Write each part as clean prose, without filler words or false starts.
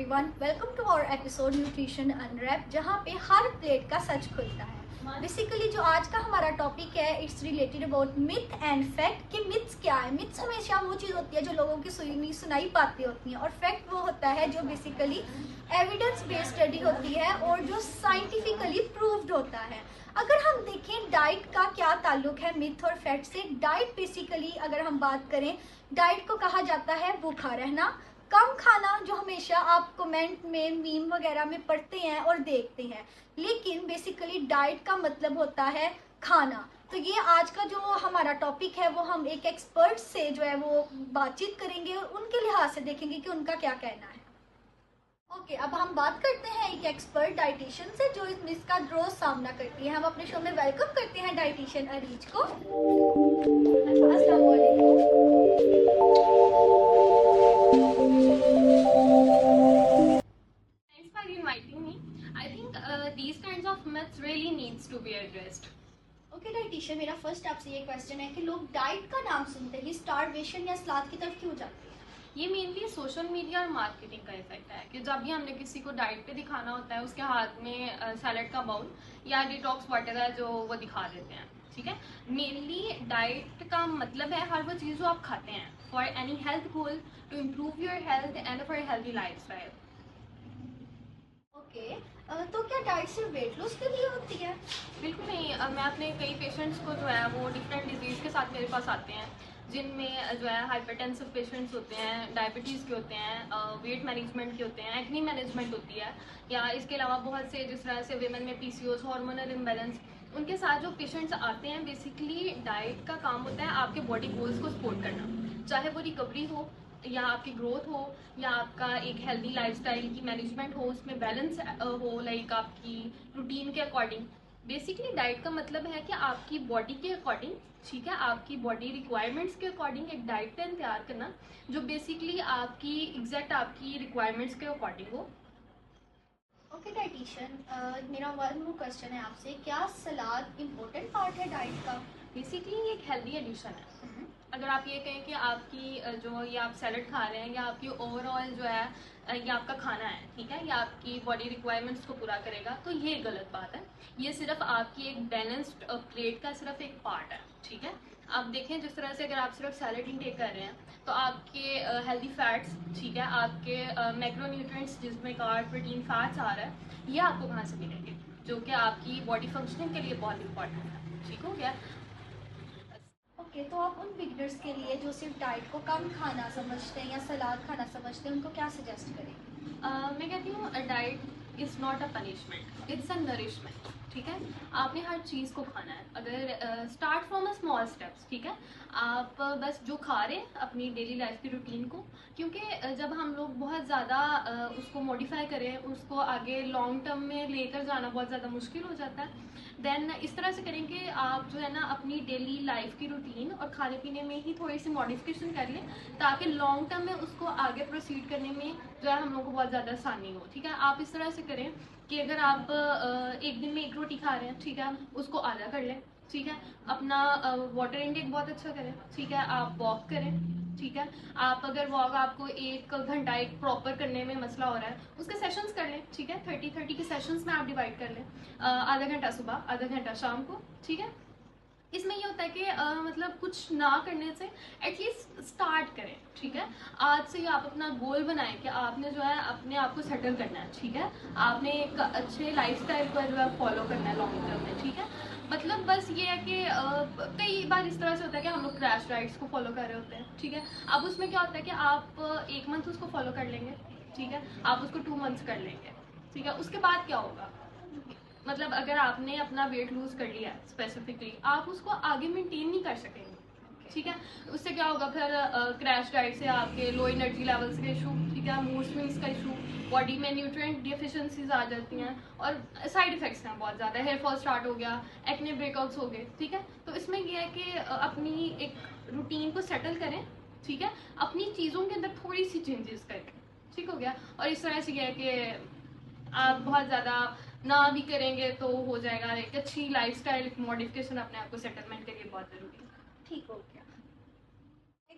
Everyone, welcome to our episode nutrition unwrap, जहाँ पे हर plate का सच खुलता है। बेसिकली जो आज का हमारा टॉपिक है, it's related about myth and fact. कि मिथ्स क्या है? मिथ्स हमेशा वो चीज़ होती है जो लोगों की सुनाई पाती होती है, और फैक्ट वो होता है जो बेसिकली एविडेंस बेस्ड स्टडी होती है और जो साइंटिफिकली प्रूव्ड होता है। अगर हम देखें डाइट का क्या ताल्लुक है मिथ और फैक्ट से, डाइट बेसिकली अगर हम बात करें, डाइट को कहा जाता है भूखा रहना, कम खाना, जो हमेशा आप कमेंट में, मीम वगैरह में पढ़ते हैं और देखते हैं। लेकिन बेसिकली डाइट का मतलब होता है खाना। तो ये आज का जो हमारा टॉपिक है वो हम एक एक्सपर्ट से जो है वो बातचीत करेंगे और उनके लिहाज से देखेंगे कि उनका क्या कहना है। ओके, अब हम बात करते हैं एक एक्सपर्ट डाइटिशियन से जो इस मिस का रोज सामना करती है। हम अपने शो में वेलकम करते हैं डाइटिशियन अरीज को। अस्सलाम वालेकुम। Thanks for inviting me. I think these kinds of myths really needs to be addressed. Okay dietitian, मेरा फर्स्ट आपसे ये क्वेश्चन है कि लोग डाइट का नाम सुनते ही स्टारवेशन या सलाद की तरफ क्यों जाते हैं? ये मेनली सोशल मीडिया और मार्केटिंग का इफेक्ट है कि जब भी हमने किसी को डाइट पे दिखाना होता है, उसके हाथ में सैलेड का बाउल या डिटॉक्स वाटर है जो वो दिखा देते हैं। ठीक है, मेनली डाइट का मतलब है हर वो चीज़ जो आप खाते हैं for any health goal, to improve your health and for healthy life style. Okay, तो क्या डाइट सिर्फ वेट लॉस के लिए होती है? बिल्कुल नहीं। मैं अपने कई पेशेंट्स को जो है वो डिफरेंट डिजीज़ के साथ मेरे पास आते हैं, जिनमें जो है हाइपरटेंसिव पेशेंट्स होते हैं, डायबिटीज़ के होते हैं, वेट मैनेजमेंट के होते हैं, एक्नी मैनेजमेंट होती है, या इसके अलावा बहुत से जिस तरह से विमेन में पीसीओएस, हार्मोनल इम्बैलेंस, उनके साथ जो पेशेंट्स आते हैं, बेसिकली डाइट का काम होता है आपके बॉडी गोल्स को सपोर्ट करना, चाहे वो रिकवरी हो या आपकी ग्रोथ हो या आपका एक हेल्दी लाइफस्टाइल की मैनेजमेंट हो, उसमें बैलेंस हो, लाइक आपकी रूटीन के अकॉर्डिंग। बेसिकली डाइट का मतलब है कि आपकी बॉडी के अकॉर्डिंग, ठीक है, आपकी बॉडी रिक्वायरमेंट्स के अकॉर्डिंग एक डाइट प्लान तैयार करना जो बेसिकली आपकी एग्जैक्ट आपकी रिक्वायरमेंट्स के अकॉर्डिंग हो। ओके डाइटिशियन, मेरा वन वो क्वेश्चन है आपसे, क्या सलाद इम्पोर्टेंट पार्ट है डाइट का? बेसिकली ये एक हेल्दी एडिशन है। अगर आप ये कहें कि आपकी जो ये आप सैलड खा रहे हैं या आपकी ओवरऑल जो है ये आपका खाना है, ठीक है, या आपकी बॉडी रिक्वायरमेंट्स को पूरा करेगा, तो ये गलत बात है। ये सिर्फ आपकी एक बैलेंस्ड प्लेट का सिर्फ एक पार्ट है। ठीक है, आप देखें जिस तरह से अगर आप सिर्फ सैलड इंटेक कर रहे हैं तो आपके हेल्दी फैट्स, ठीक है, आपके मैक्रोन्यूट्रिएंट्स जिसमें कार्ब, प्रोटीन, फैट्स आ रहा है, ये आपको कहाँ से मिलेंगे, जो कि आपकी बॉडी फंक्शनिंग के लिए बहुत इंपॉर्टेंट है। ठीक हो गया। ओके, तो आप उन बिगनर्स के लिए जो सिर्फ डाइट को कम खाना समझते हैं या सलाद खाना समझते हैं, उनको क्या सजेस्ट करेंगे? मैं कहती हूँ diet is not a punishment, it's a nourishment. ठीक है, आपने हर चीज़ को खाना है। अगर start from a small steps, ठीक है, आप बस जो खा रहे हैं अपनी डेली लाइफ की रूटीन को, क्योंकि जब हम लोग बहुत ज़्यादा उसको मॉडिफाई करें, उसको आगे लॉन्ग टर्म में लेकर जाना बहुत ज़्यादा मुश्किल हो जाता है। देन इस तरह से करेंगे आप जो है ना अपनी डेली लाइफ की रूटीन और खाने पीने में ही थोड़ी सी मॉडिफिकेशन कर लें, ताकि लॉन्ग टर्म में उसको आगे प्रोसीड करने में जो है हम लोग को बहुत ज़्यादा आसानी हो। ठीक है, आप इस तरह से करें कि अगर आप एक दिन में एक रोटी खा रहे हैं, ठीक है, उसको आधा कर लें। ठीक है, अपना वाटर इनटेक बहुत अच्छा करें। ठीक है, आप वॉक करें। ठीक है, आप अगर वॉक आपको 1 घंटा एक प्रॉपर करने में मसला हो रहा है, उसके सेशंस कर लें। ठीक है, 30-30 के सेशंस में आप डिवाइड कर लें, आधा घंटा सुबह, आधा घंटा शाम को। ठीक है, इसमें ये होता है कि मतलब कुछ ना करने से एटलीस्ट स्टार्ट करें। ठीक है, आज से ही आप अपना गोल बनाएं कि आपने जो है अपने आप को सेटल करना है। ठीक है, आपने एक अच्छे लाइफस्टाइल को जो है फॉलो करना है लॉन्ग टर्म में। ठीक है, मतलब बस ये है कि कई बार इस तरह से होता है कि हम लोग क्रैश डाइट्स को फॉलो कर रहे होते हैं। ठीक है, अब उसमें क्या होता है कि आप 1 मंथ उसको फॉलो कर लेंगे, ठीक है, आप उसको 2 मंथ्स कर लेंगे। ठीक है, उसके बाद क्या होगा, मतलब अगर आपने अपना वेट लूज कर लिया स्पेसिफिकली, आप उसको आगे मेंटेन नहीं कर सकेंगे। ठीक है, उससे क्या होगा फिर, क्रैश डाइट से आपके लो एनर्जी लेवल्स के इशू, ठीक है, मूड स्विंग्स का इशू, बॉडी में न्यूट्रिएंट डिफिशिएंसीज आ जाती हैं, और साइड इफेक्ट्स हैं बहुत ज़्यादा, हेयर फॉल स्टार्ट हो गया, एक्ने ब्रेकआउट्स हो गए। ठीक है, तो इसमें यह है कि अपनी एक रूटीन को सेटल करें। ठीक है, अपनी चीज़ों के अंदर थोड़ी सी चेंजेस करें। ठीक हो गया, और इस तरह से यह है कि आप बहुत ज़्यादा ना भी करेंगे तो हो जाएगा। एक अच्छी लाइफस्टाइल मॉडिफिकेशन अपने आप को सेटलमेंट के लिए बहुत ज़रूरी है। ठीक हो गया।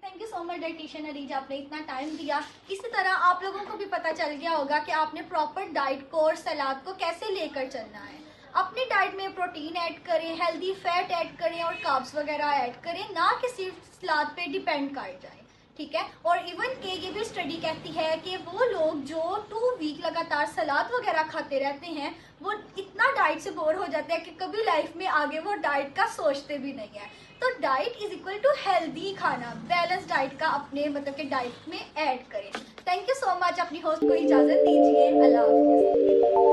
Thank you so much dietitian Areej, आपने इतना टाइम दिया। इसी तरह आप लोगों को भी पता चल गया होगा कि आपने प्रॉपर डाइट को और सलाद को कैसे लेकर चलना है। अपनी डाइट में प्रोटीन ऐड करें, हेल्दी फैट ऐड करें और कार्ब्स वगैरह ऐड करें, ना कि सिर्फ सलाद पे डिपेंड कर जाए, ठीक है। और इवन के ये भी स्टडी कहती है कि वो लोग जो 2 वीक लगातार सलाद वगैरह खाते रहते हैं वो इतना डाइट से बोर हो जाते हैं कि कभी लाइफ में आगे वो डाइट का सोचते भी नहीं है। तो diet is equal to healthy खाना, बैलेंस डाइट का अपने मतलब कि डाइट में ऐड करें। थैंक यू सो मच, अपनी होस्ट को इजाज़त दीजिए। अल्लाह हाफिज़।